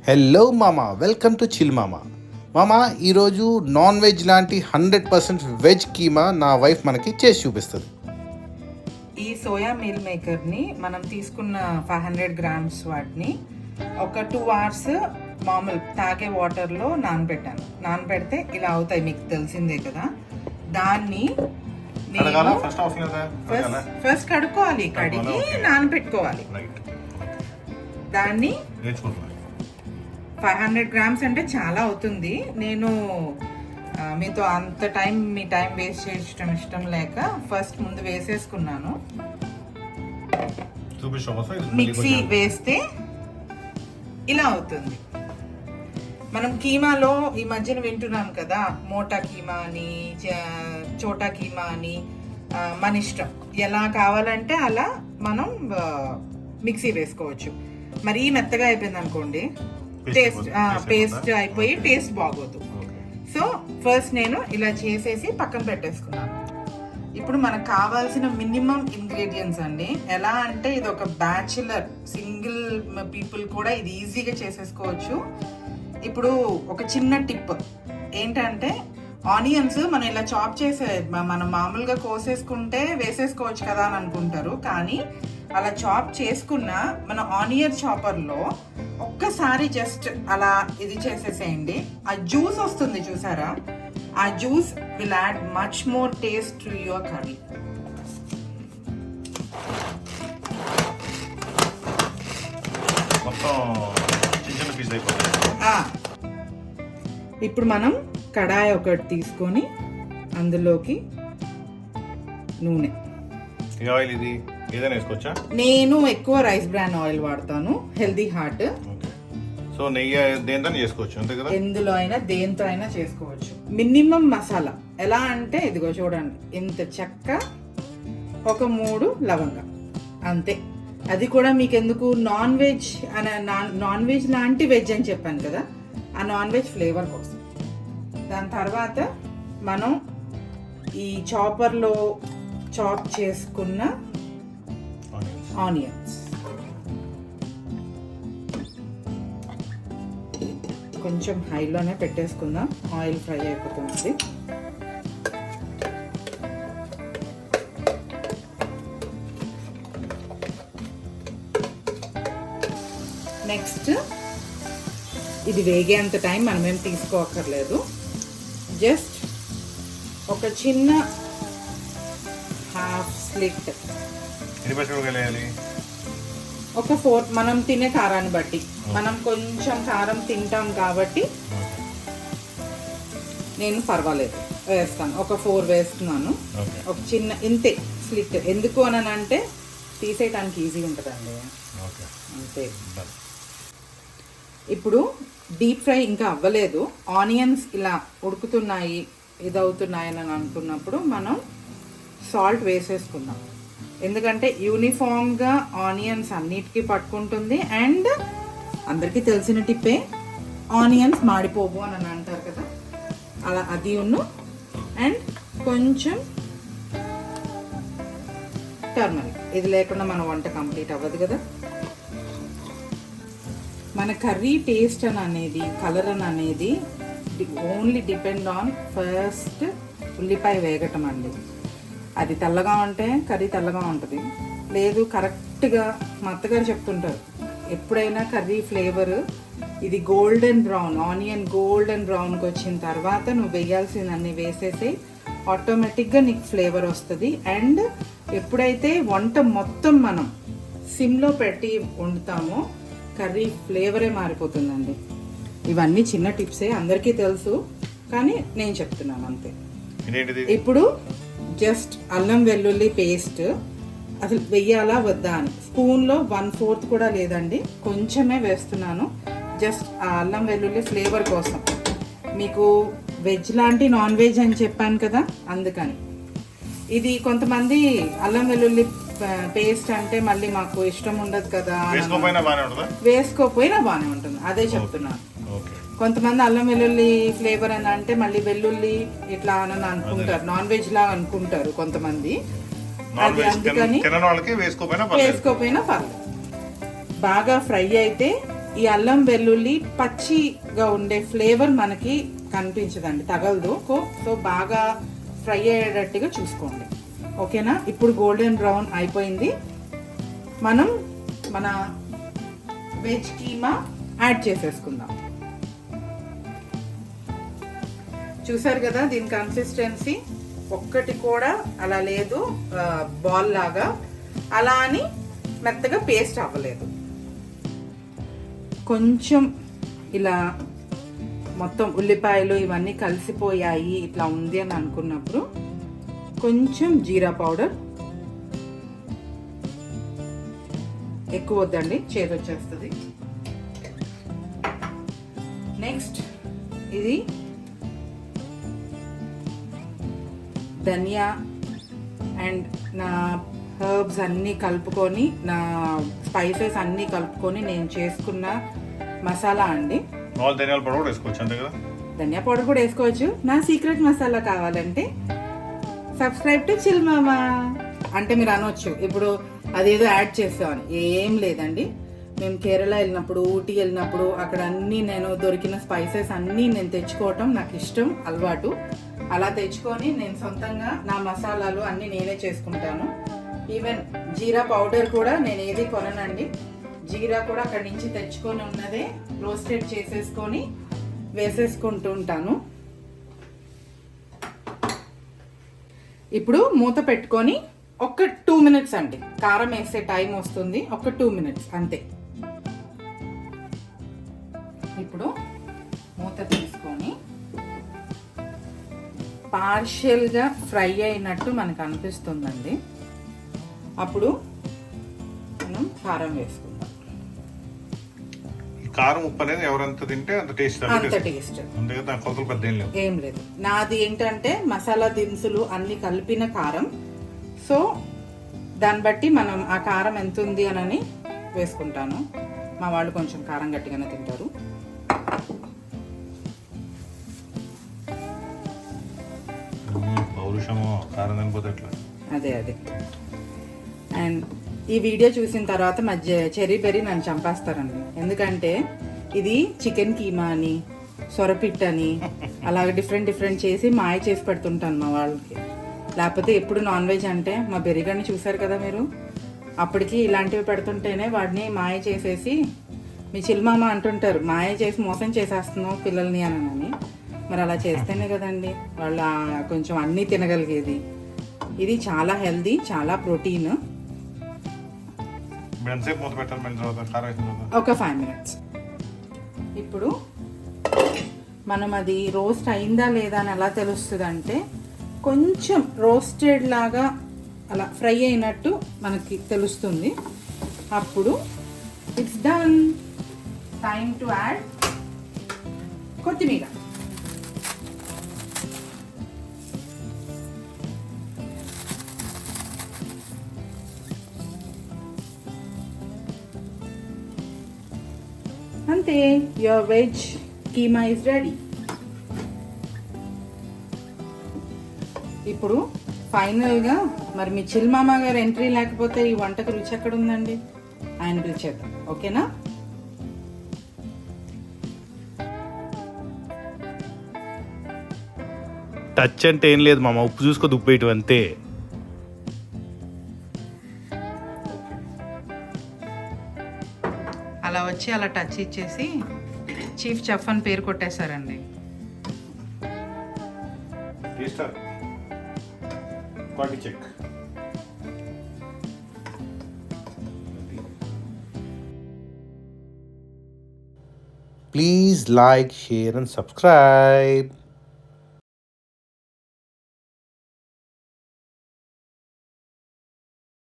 Hello మామా, welcome to chill మామా. మామా, ఈరోజు నాన్ వెజ్ లాంటి 100% వెజ్ కీమా నా వైఫ్ మనకి చేసి చూపిస్తుంది. ఈ సోయా మీల్ మేకర్ని మనం తీసుకున్న 500 గ్రామ్స్ వాటిని ఒక 2 అవర్స్ మామూలు తాగే వాటర్లో నానబెట్టాను. నానబెడితే ఇలా అవుతాయి, మీకు తెలిసిందే కదా. దాన్ని ఫస్ట్ కడుక్కోవాలి, కడిగి నానబెట్టుకోవాలి. దాన్ని 500 గ్రామ్స్ అంటే చాలా అవుతుంది. నేను మీతో అంత మీ టైం వేస్ట్ చేయడం ఇష్టం లేక ఫస్ట్ ముందు వేసేసుకున్నాను. మిక్సీ వేస్తే ఇలా అవుతుంది. మనం కీమాలో ఈ మధ్యన వింటున్నాం కదా, మోటా కీమా అని, చోటా కీమా అని. మన ఇష్టం, ఎలా కావాలంటే అలా మనం మిక్సీ వేసుకోవచ్చు. మరీ మెత్తగా అయిపోయింది అనుకోండి, పేస్ట్ అయిపోయి టేస్ట్ బాగోదు. సో ఫస్ట్ నేను ఇలా చేసేసి పక్కన పెట్టేసుకున్నాను. ఇప్పుడు మనకు కావాల్సిన మినిమం ఇంగ్రీడియంట్స్ అండి. ఎలా అంటే ఇది ఒక బ్యాచులర్ సింగిల్ పీపుల్ కూడా ఇది ఈజీగా చేసేసుకోవచ్చు. ఇప్పుడు ఒక చిన్న టిప్ ఏంటంటే, ఆనియన్స్ మనం ఇలా చాప్ మనం మామూలుగా కోసేసుకుంటే వేసేసుకోవచ్చు కదా అని అనుకుంటారు. కానీ అలా చాప్ చేసుకున్న మన ఆనియన్ చాపర్లో ఒక్కసారి జస్ట్ అలా ఇది చేసేసేయండి. ఆ జ్యూస్ వస్తుంది చూసారా, ఆ juice will add much more taste to your curry. ఇప్పుడు మనం కడాయి ఒకటి తీసుకొని అందులోకి నూనె, నేను ఎక్కువ రైస్ బ్రాన్ ఆయిల్ వాడతాను, హెల్దీ హార్ట్. సో నెయ్యి దేంతో చేసుకోవచ్చు, అంతే కదా, ఎందులో అయినా దేంతో అయినా చేసుకోవచ్చు. మినిమం మసాలా ఎలా అంటే ఇదిగో చూడండి, ఇంత చెక్క, ఒక 3 లవంగా, అంతే. అది కూడా మీకు ఎందుకు, నాన్ వెజ్ లాంటి వెజ్ అని చెప్పాను కదా, ఆ నాన్ వెజ్ ఫ్లేవర్ కోసం. దాని తర్వాత మనం ఈ చాపర్లో చాప్ చేసుకున్న ఆనియన్స్ కొంచెం హైలోనే పెట్టేసుకుందాం, ఆయిల్ ఫ్రై అయిపోతుంది. నెక్స్ట్ ఇది వేగేంత టైం మనమేం తీసుకోక్కర్లేదు. జస్ట్ ఒక చిన్న హాఫ్ స్లిట్, ఒక 4, మనం తినే కారాన్ని బట్టి. మనం కొంచెం కారం తింటాం కాబట్టి నేను పర్వాలేదు వేస్తాను, ఒక 4 వేస్తున్నాను. ఒక చిన్న ఇంతే స్లిట్, ఎందుకు అని అంటే తీసేయటానికి ఈజీ ఉంటుందండి, అంతే. ఇప్పుడు డీప్ ఫ్రై ఇంకా అవ్వలేదు, ఆనియన్స్ ఇలా ఉడుకుతున్నాయి, ఇదవుతున్నాయి అని అనుకున్నప్పుడు మనం సాల్ట్ వేసేసుకుందాం. ఎందుకంటే యూనిఫామ్గా ఆనియన్స్ అన్నిటికీ పట్టుకుంటుంది. అండ్ అందరికీ తెలిసిన టిప్పే, ఆనియన్స్ మాడిపోవు అని అంటారు కదా, అలా అది అండ్ కొంచెం టర్మరిక్. ఇది లేకుండా మన వంట కంప్లీట్ అవ్వదు కదా. మన కర్రీ టేస్ట్ అనేది, కలర్ అనేది ఓన్లీ డిపెండ్ ఆన్ ఫస్ట్ ఉల్లిపాయ వేగటం అండి. అది తెల్లగా ఉంటే కర్రీ తెల్లగా ఉంటుంది, లేదు కరెక్ట్గా మా అత్తగారు చెప్తుంటారు, ఎప్పుడైనా కర్రీ ఫ్లేవర్ ఇది గోల్డెన్ బ్రౌన్, ఆనియన్ గోల్డెన్ బ్రౌన్కి వచ్చిన తర్వాత నువ్వు వేయాల్సిందన్నీ వేసేసి ఆటోమేటిక్గా నీకు ఫ్లేవర్ వస్తుంది. అండ్ ఎప్పుడైతే వంట మొత్తం మనం సిమ్లో పెట్టి వండుతామో కర్రీ ఫ్లేవరే మారిపోతుందండి. ఇవన్నీ చిన్న టిప్సే, అందరికీ తెలుసు, కానీ నేను చెప్తున్నాను అంతే. ఇప్పుడు జస్ట్ అల్లం వెల్లుల్లి పేస్ట్ అసలు వెయ్యాలా వద్దా అని స్పూన్లో 1/4 కూడా లేదండి, కొంచెమే వేస్తున్నాను. జస్ట్ ఆ అల్లం వెల్లుల్లి ఫ్లేవర్ కోసం. మీకు వెజ్ లాంటి నాన్ వెజ్ అని చెప్పాను కదా, అందుకని. ఇది కొంతమంది అల్లం వెల్లుల్లి పేస్ట్ అంటే మళ్ళీ మాకు ఇష్టం ఉండదు కదా, వేసుకోపోయినా బాగానే ఉంటుంది, అదే చెప్తున్నాను. కొంతమంది అల్లం వెల్లుల్లి ఫ్లేవర్ అని అంటే మళ్ళీ వెల్లుల్లి ఇట్లా అని అనుకుంటారు, నాన్ వెజ్ లా అనుకుంటారు కొంతమంది. అది అందుకని వేసుకోపోయినా పర్లేదు. బాగా ఫ్రై అయితే ఈ అల్లం వెల్లుల్లి పచ్చిగా ఉండే ఫ్లేవర్ మనకి కనిపించదండి, తగలదు. సో బాగా ఫ్రై అయ్యేటట్టుగా చూసుకోండి. ఓకేనా? ఇప్పుడు గోల్డెన్ బ్రౌన్ అయిపోయింది. మనం మన వెజ్ కీమా యాడ్ చేసేసుకుందాం. చూసారు కదా దీని కన్సిస్టెన్సీ, ఒక్కటి కూడా అలా లేదు, బాల్ లాగా అలా అని మెత్తగా పేస్ట్ అవ్వలేదు. కొంచెం ఇలా మొత్తం ఉల్లిపాయలు ఇవన్నీ కలిసిపోయాయి ఇట్లా ఉంది అని అనుకున్నప్పుడు కొంచెం జీరా పౌడర్, ఎక్కువ వద్దండి చేదు వచ్చేస్తుంది. నెక్స్ట్ ఇది ధనియా అండ్ నా హర్బ్స్ అన్నీ కలుపుకొని, నా స్పైసెస్ అన్నీ కలుపుకొని నేను చేసుకున్న మసాలా అండి. ధనియాల పౌడర్ కూడా వేసుకోవచ్చు, అంతే కదా? ధనియా పౌడర్ కూడా వేసుకోవచ్చు. నా సీక్రెట్ మసాలా కావాలంటే సబ్స్క్రైబ్ టు చిల్ మామా అంటే మీరు అనొచ్చు ఇప్పుడు అదేదో యాడ్ చేస్తామని. ఏం లేదండి, మేము కేరళ వెళ్ళినప్పుడు, ఊటీ వెళ్ళినప్పుడు అక్కడ అన్నీ నేను దొరికిన స్పైసెస్ అన్నీ నేను తెచ్చుకోవటం నాకు ఇష్టం, అలవాటు. అలా తెచ్చుకొని నేను సొంతంగా నా మసాలాలు అన్నీ నేనే చేసుకుంటాను. ఈవెన్ జీరా పౌడర్ కూడా నేను ఏది కొననండి, జీరా కూడా అక్కడి నుంచి తెచ్చుకొని ఉన్నదే రోస్టెడ్ చేసేసుకొని వేసేసుకుంటూ ఉంటాను. ఇప్పుడు మూత పెట్టుకొని ఒక 2 minutes అండి, కారం వేసే టైం వస్తుంది, ఒక 2 minutes అంతే. ఇప్పుడు మూత తీసుకొని పార్షియల్గా ఫ్రై అయినట్టు మనకు అనిపిస్తుందండి. అప్పుడు మనం కారం వేసుకుందాం. కారం ఉప్పు అనేది ఎవరంత తింటే అంత టేస్ట్, అంత టేస్ట్, ఏం లేదు. నాది ఏంటంటే మసాలా దినుసులు అన్ని కలిపిన కారం, సో దాన్ని బట్టి మనం ఆ కారం ఎంత ఉంది అని వేసుకుంటాను. మా వాళ్ళు కొంచెం కారం గట్టిగానే తింటారు. అదే అండ్ ఈ వీడియో చూసిన తర్వాత చెర్రీ బెర్రీ నన్ను చంపేస్తారండి, ఎందుకంటే ఇది చికెన్ కీమా అని, సొరపిట్ అని అలాగే డిఫరెంట్ చేసి మాయ చేసి పెడుతుంటాను మా వాళ్ళకి. లేకపోతే ఎప్పుడు నాన్ వెజ్ అంటే మా బెర్రీగాడిని చూసారు కదా మీరు, అప్పటికి ఇలాంటివి పెడుతుంటేనే వాడిని మాయ చేసేసి మీ చిల్మామ అంటుంటారు, మాయ చేసి మోసం చేసేస్తున్నావు పిల్లల్ని అని. మరి అలా చేస్తేనే కదండి వాళ్ళు కొంచెం అన్నీ తినగలిగేది. ఇది చాలా హెల్దీ, చాలా ప్రోటీన్. ఒక 5 minutes. ఇప్పుడు మనం అది రోస్ట్ అయిందా లేదా అని ఎలా తెలుస్తుంది అంటే కొంచెం రోస్టెడ్ లాగా అలా ఫ్రై అయినట్టు మనకి తెలుస్తుంది. అప్పుడు it's done, time to add కొత్తిమీర. అంతే, your veg keema is ready. ఇప్పుడు ఫైనల్గా మరి మీ చిల్మామ గారు ఎంట్రీ లేకపోతే ఈ వంటకు రుచి ఎక్కడ ఉందండి? ఆయన పిలిచేద్దాం, ఓకేనా? టచ్ అంటే ఏం లేదు మామ, ఉప్పు చూసుకో ఉప్పు అంతే. అలా వచ్చి అలా టచ్ ఇచ్చేసి చీఫ్ చెఫ్ అని పేరు కొట్టేశారండి. Please like, share and subscribe.